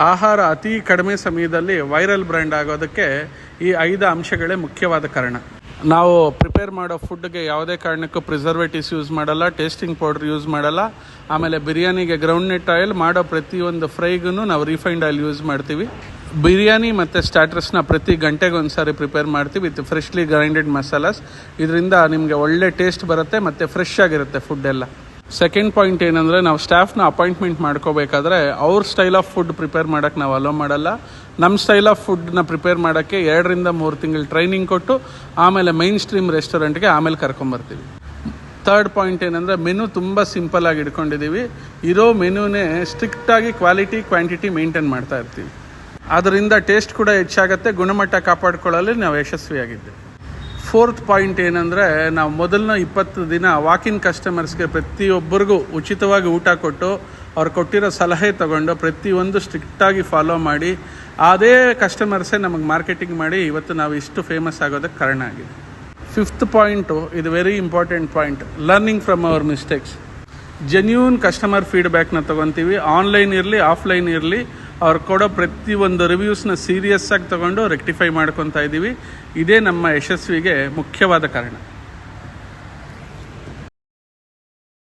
ಆಹಾರ ಅತಿ ಕಡಿಮೆ ಸಮಯದಲ್ಲಿ ವೈರಲ್ ಬ್ರ್ಯಾಂಡ್ ಆಗೋದಕ್ಕೆ ಈ 5 ಅಂಶಗಳೇ ಮುಖ್ಯವಾದ ಕಾರಣ. ನಾವು ಪ್ರಿಪೇರ್ ಮಾಡೋ ಫುಡ್ಗೆ ಯಾವುದೇ ಕಾರಣಕ್ಕೂ ಪ್ರಿಸರ್ವೇಟಿವ್ಸ್ ಯೂಸ್ ಮಾಡಲ್ಲ, ಟೇಸ್ಟಿಂಗ್ ಪೌಡ್ರ್ ಯೂಸ್ ಮಾಡಲ್ಲ. ಆಮೇಲೆ ಬಿರಿಯಾನಿಗೆ ಗ್ರೌಂಡ್ನಟ್ ಆಯಿಲ್, ಮಾಡೋ ಪ್ರತಿಯೊಂದು ಫ್ರೈಗೂ ನಾವು ರಿಫೈನ್ಡ್ ಆಯಿಲ್ ಯೂಸ್ ಮಾಡ್ತೀವಿ. ಬಿರಿಯಾನಿ ಮತ್ತು ಸ್ಟಾರ್ಟರ್ಸ್ನ ಪ್ರತಿ ಗಂಟೆಗೆ ಒಂದು ಸಾರಿ ಪ್ರಿಪೇರ್ ಮಾಡ್ತೀವಿ ವಿತ್ ಫ್ರೆಶ್ಲಿ ಗ್ರೈಂಡೆಡ್ ಮಸಾಲಾಸ್. ಇದರಿಂದ ನಿಮಗೆ ಒಳ್ಳೆ ಟೇಸ್ಟ್ ಬರುತ್ತೆ ಮತ್ತು ಫ್ರೆಶ್ ಆಗಿರುತ್ತೆ ಫುಡ್ಡೆಲ್ಲ. ಸೆಕೆಂಡ್ ಪಾಯಿಂಟ್ ಏನಂದರೆ, ನಾವು ಸ್ಟಾಫ್ನ ಅಪಾಯಿಂಟ್ಮೆಂಟ್ ಮಾಡ್ಕೋಬೇಕಾದ್ರೆ ಅವ್ರ ಸ್ಟೈಲ್ ಆಫ್ ಫುಡ್ ಪ್ರಿಪೇರ್ ಮಾಡೋಕ್ಕೆ ನಾವು ಅಲೋ ಮಾಡಲ್ಲ. ನಮ್ಮ ಸ್ಟೈಲ್ ಆಫ್ ಫುಡ್ನ ಪ್ರಿಪೇರ್ ಮಾಡೋಕ್ಕೆ 2 ರಿಂದ 3 ತಿಂಗಳು ಟ್ರೈನಿಂಗ್ ಕೊಟ್ಟು ಆಮೇಲೆ ಮೈನ್ ಸ್ಟ್ರೀಮ್ ರೆಸ್ಟೋರೆಂಟ್ಗೆ ಆಮೇಲೆ ಕರ್ಕೊಂಬರ್ತೀವಿ. ಥರ್ಡ್ ಪಾಯಿಂಟ್ ಏನಂದರೆ, ಮೆನು ತುಂಬ ಸಿಂಪಲ್ಲಾಗಿ ಇಟ್ಕೊಂಡಿದ್ದೀವಿ. ಇರೋ ಮೆನುನೇ ಸ್ಟ್ರಿಕ್ಟಾಗಿ ಕ್ವಾಲಿಟಿ ಕ್ವಾಂಟಿಟಿ ಮೇಂಟೈನ್ ಮಾಡ್ತಾ ಇರ್ತೀವಿ. ಅದರಿಂದ ಟೇಸ್ಟ್ ಕೂಡ ಹೆಚ್ಚಾಗುತ್ತೆ, ಗುಣಮಟ್ಟ ಕಾಪಾಡ್ಕೊಳ್ಳಲು ನಾವು ಯಶಸ್ವಿಯಾಗಿದ್ದೇವೆ. ಫೋರ್ತ್ ಪಾಯಿಂಟ್ ಏನಂದರೆ, ನಾವು ಮೊದಲನ 20 ದಿನ ವಾಕಿನ್ ಕಸ್ಟಮರ್ಸ್ಗೆ ಪ್ರತಿಯೊಬ್ಬರಿಗೂ ಉಚಿತವಾಗಿ ಊಟ ಕೊಟ್ಟು ಅವ್ರು ಕೊಟ್ಟಿರೋ ಸಲಹೆ ತೊಗೊಂಡು ಪ್ರತಿಯೊಂದು ಸ್ಟ್ರಿಕ್ಟಾಗಿ ಫಾಲೋ ಮಾಡಿ ಅದೇ ಕಸ್ಟಮರ್ಸೇ ನಮಗೆ ಮಾರ್ಕೆಟಿಂಗ್ ಮಾಡಿ ಇವತ್ತು ನಾವು ಇಷ್ಟು ಫೇಮಸ್ ಆಗೋದಕ್ಕೆ ಕಾರಣ ಆಗಿದೆ. ಫಿಫ್ತ್ ಪಾಯಿಂಟು, ಇದು very important point, learning from our mistakes. Genuine customer ಫೀಡ್ಬ್ಯಾಕ್ನ ತೊಗೊತೀವಿ. ಆನ್ಲೈನ್ ಇರಲಿ ಆಫ್ಲೈನ್ ಇರಲಿ, ಅವ್ರು ಕೊಡೋ ಪ್ರತಿಯೊಂದು ರಿವ್ಯೂಸ್ನ ಸೀರಿಯಸ್ಸಾಗಿ ತೊಗೊಂಡು ರೆಕ್ಟಿಫೈ ಮಾಡ್ಕೊತಾ ಇದ್ದೀವಿ. ಇದೇ ನಮ್ಮ ಯಶಸ್ವಿಗೆ ಮುಖ್ಯವಾದ ಕಾರಣ.